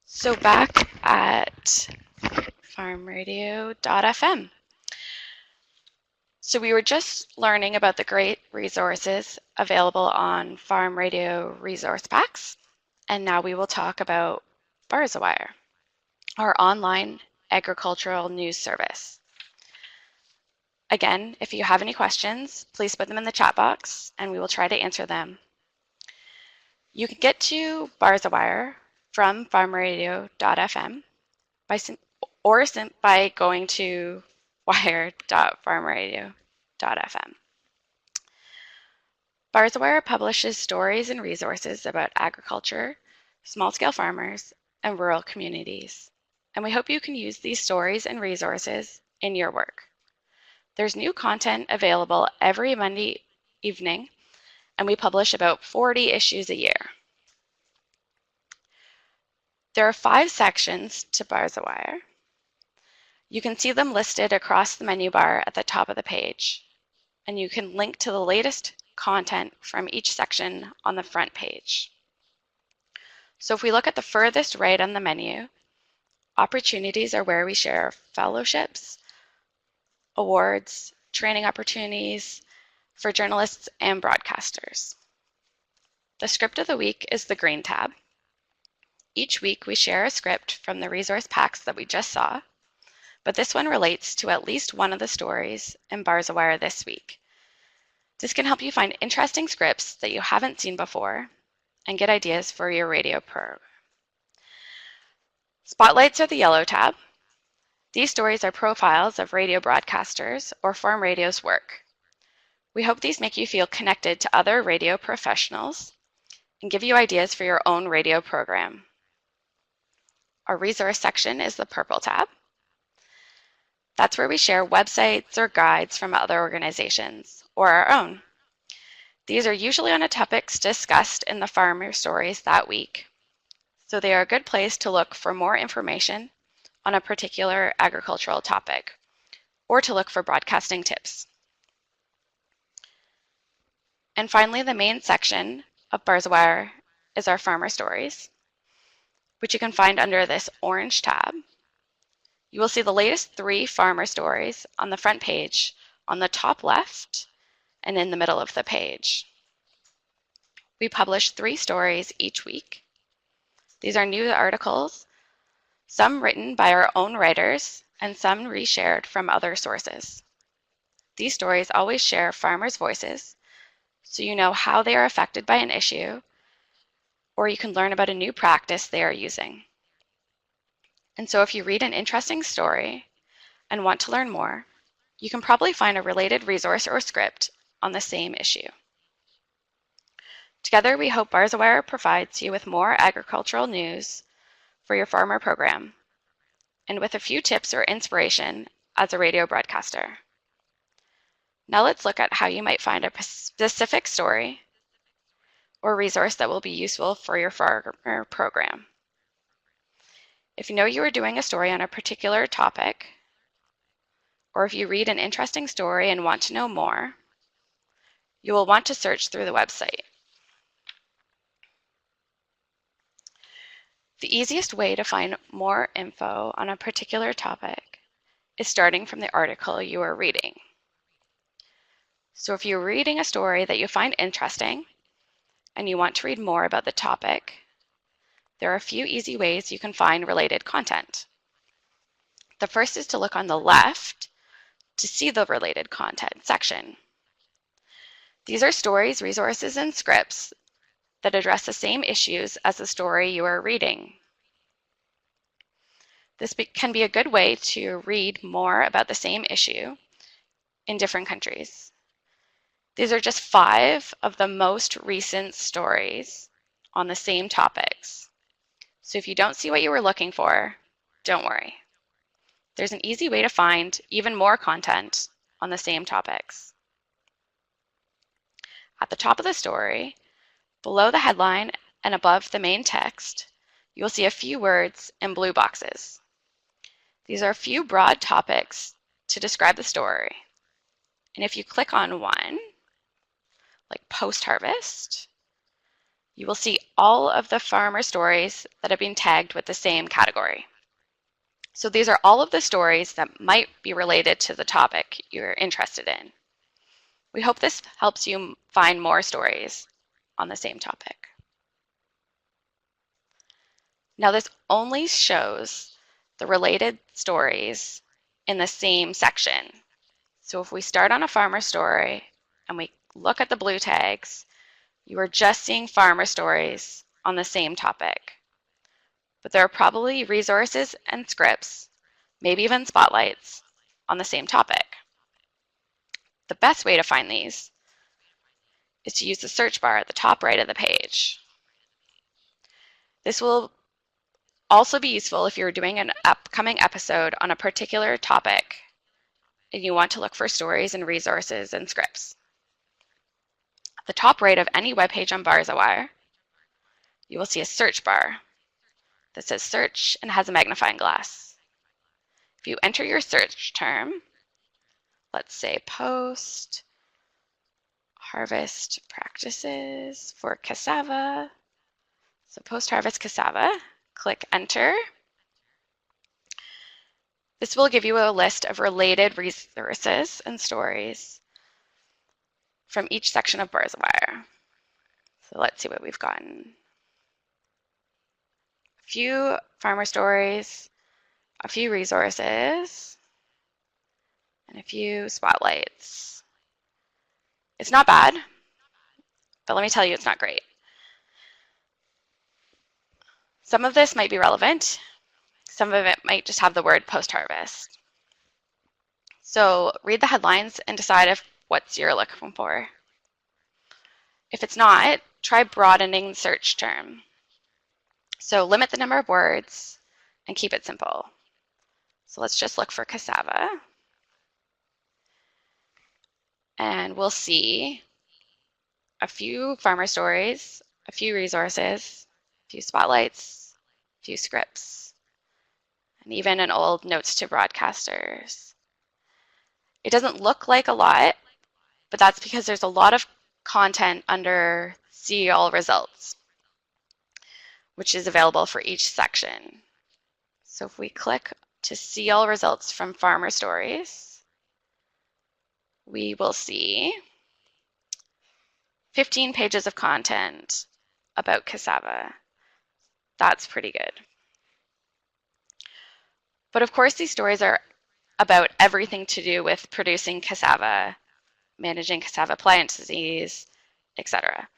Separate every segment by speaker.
Speaker 1: So back at farmradio.fm. So we were just learning about the great resources available on Farm Radio Resource Packs, and now we will talk about Barza Wire, our online agricultural news service. Again, if you have any questions, please put them in the chat box and we will try to answer them. You can get to Barza Wire from farmradio.fm by going to wire.farmradio.fm. Barza Wire publishes stories and resources about agriculture, small-scale farmers, and rural communities. And we hope you can use these stories and resources in your work. There's new content available every Monday evening, and we publish about 40 issues a year. There are 5 sections to Barza Wire. You can see them listed across the menu bar at the top of the page, and you can link to the latest content from each section on the front page. So if we look at the furthest right on the menu, opportunities are where we share fellowships, awards, training opportunities for journalists and broadcasters. The script of the week is the green tab. Each week we share a script from the resource packs that we just saw, but this one relates to at least one of the stories in Barza Wire this week. This can help you find interesting scripts that you haven't seen before and get ideas for your radio program. Spotlights are the yellow tab. These stories are profiles of radio broadcasters or farm radio's work. We hope these make you feel connected to other radio professionals and give you ideas for your own radio program. Our resource section is the purple tab. That's where we share websites or guides from other organizations or our own. These are usually on topics discussed in the farmer stories that week, so they are a good place to look for more information on a particular agricultural topic or to look for broadcasting tips. And finally, the main section of Barza Wire is our farmer stories, which you can find under this orange tab. You will see the latest 3 farmer stories on the front page, on the top left, and in the middle of the page. We publish 3 stories each week. These are new articles, some written by our own writers and some reshared from other sources. These stories always share farmers' voices, so you know how they are affected by an issue, or you can learn about a new practice they are using. And so if you read an interesting story and want to learn more, you can probably find a related resource or script on the same issue. Together, we hope Barza Wire provides you with more agricultural news for your farmer program, and with a few tips or inspiration as a radio broadcaster. Now let's look at how you might find a specific story or resource that will be useful for your farmer program. If you know you are doing a story on a particular topic, or if you read an interesting story and want to know more, you will want to search through the website. The easiest way to find more info on a particular topic is starting from the article you are reading. So if you're reading a story that you find interesting and you want to read more about the topic, there are a few easy ways you can find related content. The first is to look on the left to see the related content section. These are stories, resources, and scripts that address the same issues as the story you are reading. This can be a good way to read more about the same issue in different countries. These are just 5 of the most recent stories on the same topics. So if you don't see what you were looking for, don't worry. There's an easy way to find even more content on the same topics. At the top of the story, below the headline and above the main text, you will see a few words in blue boxes. These are a few broad topics to describe the story. And if you click on one, like post-harvest, you will see all of the farmer stories that have been tagged with the same category. So these are all of the stories that might be related to the topic you're interested in. We hope this helps you find more stories on the same topic. Now this only shows the related stories in the same section. So if we start on a farmer story and we look at the blue tags, you are just seeing farmer stories on the same topic. But there are probably resources and scripts, maybe even spotlights, on the same topic. The best way to find these is to use the search bar at the top right of the page. This will also be useful if you're doing an upcoming episode on a particular topic and you want to look for stories and resources and scripts. At the top right of any web page on Barza Wire, you will see a search bar that says search and has a magnifying glass. If you enter your search term, let's say post harvest practices for cassava. So post-harvest cassava, click enter. This will give you a list of related resources and stories from each section of Barza Wire. So let's see what we've gotten. A few farmer stories, a few resources, and a few spotlights. It's not bad, but let me tell you, it's not great. Some of this might be relevant. Some of it might just have the word post-harvest. So read the headlines and decide if what you're looking for. If it's not, try broadening the search term. So limit the number of words and keep it simple. So let's just look for cassava. And we'll see a few farmer stories, a few resources, a few spotlights, a few scripts, and even an old notes to broadcasters. It doesn't look like a lot, but that's because there's a lot of content under See All Results, which is available for each section. So if we click to see all results from farmer stories, we will see 15 pages of content about cassava. That's pretty good. But of course, these stories are about everything to do with producing cassava, managing cassava plant disease, etc.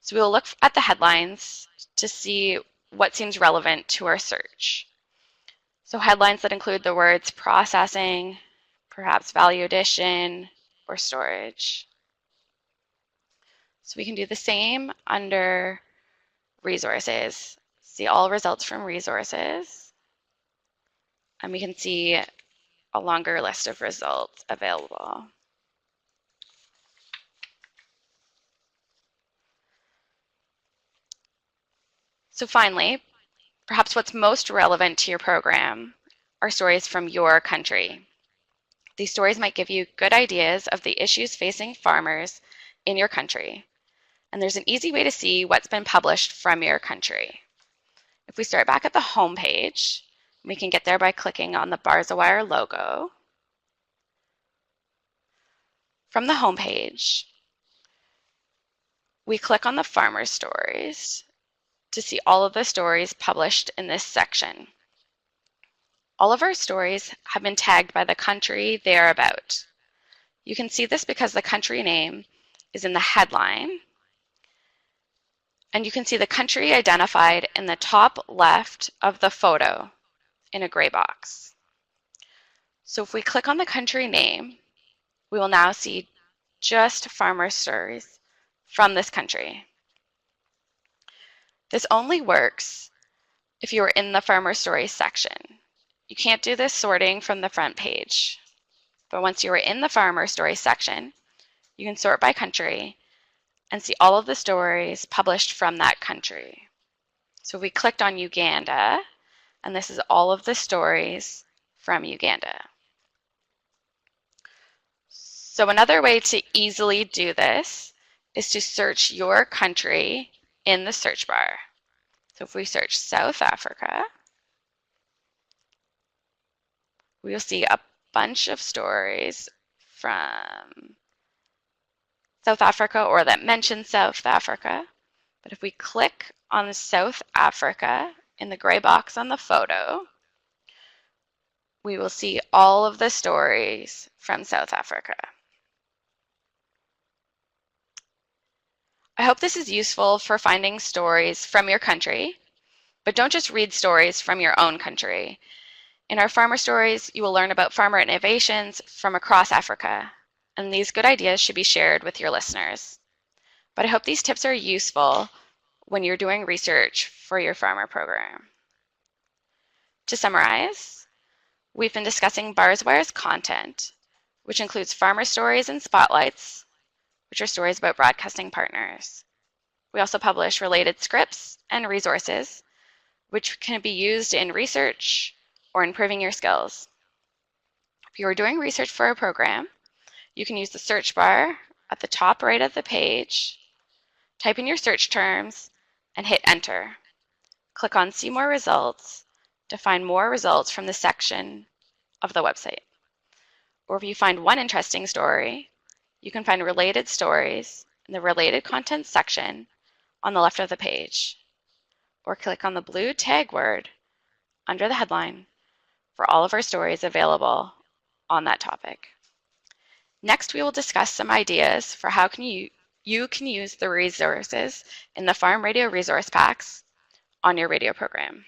Speaker 1: So we will look at the headlines to see what seems relevant to our search. So headlines that include the words processing, perhaps value addition, or storage. So we can do the same under resources. See all results from resources. And we can see a longer list of results available. So finally, perhaps what's most relevant to your program are stories from your country. These stories might give you good ideas of the issues facing farmers in your country. And there's an easy way to see what's been published from your country. If we start back at the home page, we can get there by clicking on the Barza Wire logo. From the home page, we click on the farmer stories to see all of the stories published in this section. All of our stories have been tagged by the country they are about. You can see this because the country name is in the headline, and you can see the country identified in the top left of the photo in a gray box. So if we click on the country name, we will now see just farmer stories from this country. This only works if you are in the farmer stories section. You can't do this sorting from the front page, but once you are in the farmer stories section, you can sort by country and see all of the stories published from that country. So we clicked on Uganda, and this is all of the stories from Uganda. So another way to easily do this is to search your country in the search bar. So if we search South Africa, we will see a bunch of stories from South Africa or that mention South Africa. But if we click on South Africa in the gray box on the photo, we will see all of the stories from South Africa. I hope this is useful for finding stories from your country, but don't just read stories from your own country. In our farmer stories, you will learn about farmer innovations from across Africa, and these good ideas should be shared with your listeners. But I hope these tips are useful when you're doing research for your farmer program. To summarize, we've been discussing Barza Wire's content, which includes farmer stories and spotlights, which are stories about broadcasting partners. We also publish related scripts and resources, which can be used in research or improving your skills. If you are doing research for a program, you can use the search bar at the top right of the page, type in your search terms, and hit enter. Click on See More Results to find more results from this section of the website. Or if you find one interesting story, you can find related stories in the related content section on the left of the page. Or click on the blue tag word under the headline for all of our stories available on that topic. Next, we will discuss some ideas for how you can use the resources in the Farm Radio Resource Packs on your radio program.